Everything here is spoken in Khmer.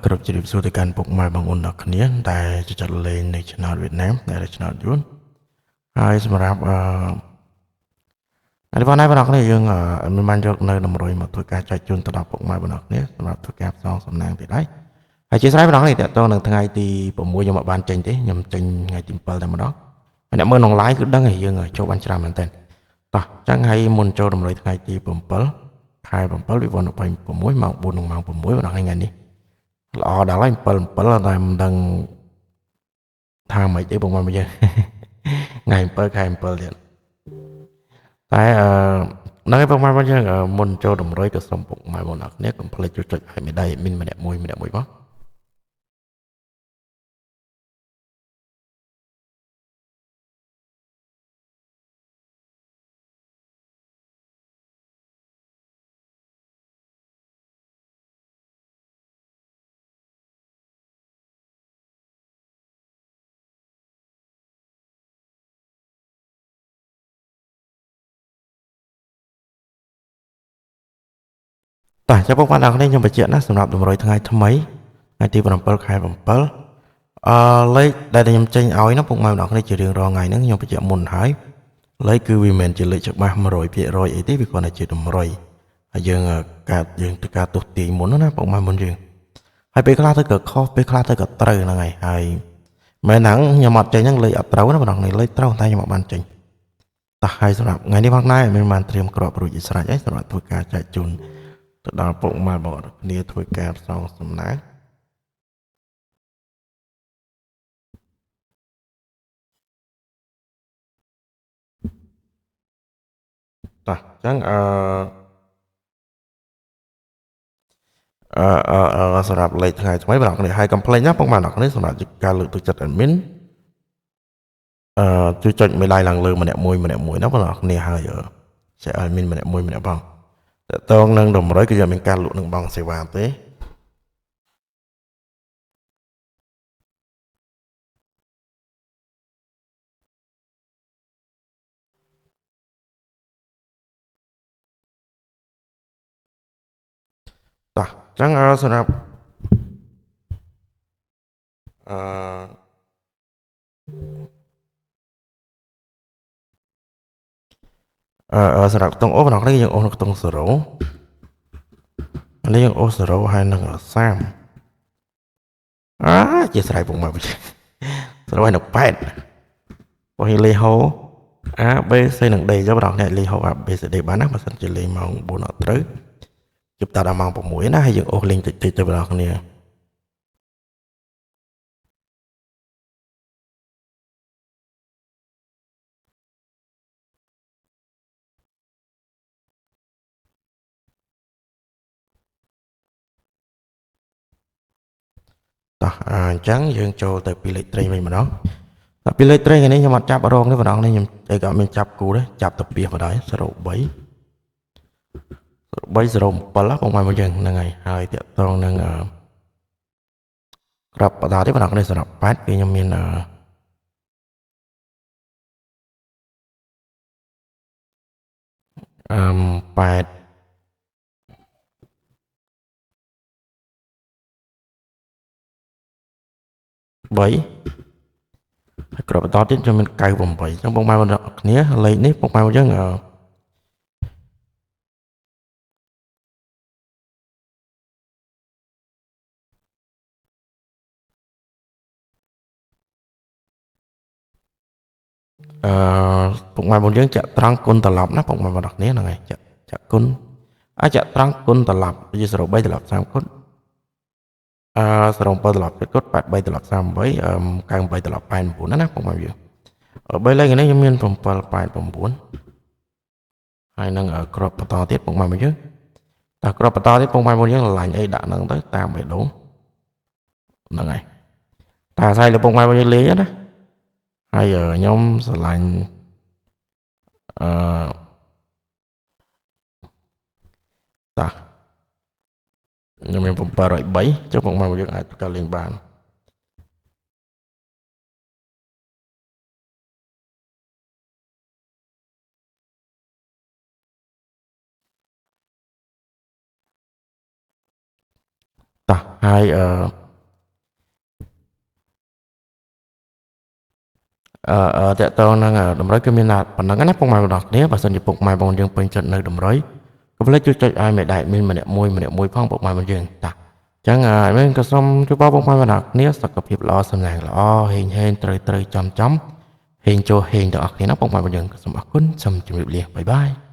គ្រប់ជ្រាបសួរទៅកាន់ពុកម៉ែបងប្អូនទាំងគ្នាដែលជាចាត់លេងនៅ Channel វៀតណាមដែលជា Channel យួនហើយសម្រាប់អីបងប្អូនគ្នាយើងមិនបានយកនៅតម្រុយមកធ្វើការចែកជូនទៅដល់ពុកម៉ែបងប្អូនគ្នាសម្រាប់ធ្វើការផ្សងសំណាងទៀតហើយជាស្រ័យបងប្អូនគ្នាតើតើនឹងថ្ងៃទី6ខ្ញុំអត់បានចេញទេខ្ញុំចេញថ្ងៃទី7តែម្ដងអ្នកមើលក្នុង live គឺដឹងហើយយើងចូលបានច្រើនមែនតើតោះចឹងហើយមុនចូលតម្រុយថ្ងៃទី7ខែ7 2026ម៉ោង4ដល់ម៉ោង6បងប្អូនថ្ងៃនេះល្អដល់ហើយ7តែមិនដឹងថាម៉េចទេបងប្អូនមើលយើងថ្ងៃ7ខែ7ទៀតតែហ្នឹងហើយបងប្អូនយើងមុនចូលតម្រុយក៏សូមពុកម៉ែបងប្អូនគ្នាកុំភ្លេចចុចឲ្យមេដៃមីនម្នាក់មួយបងតោះចាំពុកម៉ែបងប្អូនខ្ញុំបញ្ជាក់ណាសម្រាប់តម្រុយថ្ងៃថ្មីថ្ងៃទី7ខែ7លេខដែលខ្ញុំចេញឲ្យណាពុកម៉ែបងប្អូនជារៀងរាល់ថ្ងៃហ្នឹងខ្ញុំបញ្ជាក់មុនហើយលេខគឺវាមិនមែនជាលេខច្បាស់ 100% អីទេវាគ្រាន់តែជាតម្រុយហើយយើងទៅការទស្សន៍ទាយមុនណាពុកម៉ែមុនយើងហើយពេលខ្លះទៅក៏ខុសពេលខ្លះទៅក៏ត្រូវហ្នឹងហើយមែនហ្នឹងខ្ញុំអត់ចេញហ្នឹងលេខអត់ត្រូវណាបងប្អូនលេខត្រូវតែខ្ញុំអត់បានចេញតោះហើយសម្រាប់ថ្ងៃនេះបងប្អូនមានបានត្រៀមក្របរួចជាស្រេចហើយសម្រាប់ធ្វើការចែកជូនទៅដល់ពុកម៉ែបងប្អូនគ្នាធ្វើការផ្សងសំណាងតោះអញ្ចឹងសម្រាប់លេខថ្ងៃថ្មីបងប្អូនហើយកុំភ្លេចណាពុកម៉ែបងប្អូនសម្រាប់ការលើកទឹកចិត្ត admin ជួយចុចមេដៃឡើងលើម្នាក់មួយណាបងប្អូនគ្នាហើយចែក admin ម្នាក់មួយបងតើតងនឹងតម្រុយគឺយើងមានការលក់នឹងបងសេវាទេតោះអញ្ចឹងសម្រាប់សម្រាប់ខ្ទង់អូបងប្អូនគ្នាយើងអូនៅខ្ទង់0នេះយើងអូ0ហើយនឹង30ជាស្រ័យពុកមក0ហើយនឹង8បងលេហូ A B C និង D ចុះបងប្អូនអ្នកលេហូ A B C D បានណាបើសិនជាលេម៉ោង4អត់ត្រូវជិបតាដល់ម៉ោង6ណាហើយយើងអូសលេងតិចៗទៅបងប្អូនគ្នាតោះអញ្ចឹងយើងចូលទៅពីលេខត្រេងវិញម្ដងតែពីលេខត្រេងនេះខ្ញុំអត់ចាប់រងទេម្ដងនេះខ្ញុំក៏អត់មានចាប់គូទេចាប់ទៅពីបណ្ដោយ0307បងប្អូនមកយើងហ្នឹងហើយតាក់ទងនឹងក្របបដាទេបងប្អូនសម្រាប់8គឺខ្ញុំមាន8ហើយក្របបន្តទៀតខ្ញុំមាន98អញ្ចឹងបងប្អូនគ្នាលេខនេះបងប្អូនយើងពុកម៉ែបងយើងចាក់ត្រង់គុណត្រឡប់ណាពុកម៉ែបងប្អូនគ្នាហ្នឹងហើយចាក់គុណចាក់ត្រង់គុណត្រឡប់វា03ត្រឡប់30គុណ07ត្រឡប់7គុណ83ត្រឡប់38 98ត្រឡប់89ណាពុកម៉ែយើង3លេខនេះខ្ញុំមាន789ហើយនឹងក្របបន្តទៀតពុកម៉ែបងយើងតែក្របបន្តទៀតពុកម៉ែបងយើងឡាញ់អីដាក់ហ្នឹងទៅតាមបេះដូងហ្នឹងហើយតែអាស្រ័យលើពុកម៉ែបងយើងលេងណាហើយខ្ញុំស្រឡាញ់តាខ្ញុំមាន703ចុះពុកម៉ែបងយើងអាចទៅលេងបានតោះ ហើយតកតងនឹងតម្រុយគឺមានតែប៉ុណ្ណឹងណាពុកម៉ែបងប្អូនគ្នាបើសិនជាពុកម៉ែបងប្អូនយើងពេញចិត្តនៅតម្រុយកុំភ្លេចជួយចុចឲ្យមេដៃមានម្នាក់មួយផងពុកម៉ែបងយើងតាអញ្ចឹងមានក៏សូមជូនបងប្អូនបងប្អូនគ្នាសុខភាពល្អសំណាងល្អហេងត្រូវចំហេងចូលហេងទាំងអស់គ្នាណាពុកម៉ែបងប្អូនយើងសូមអរគុណសូមជម្រាបលាបាយបាយ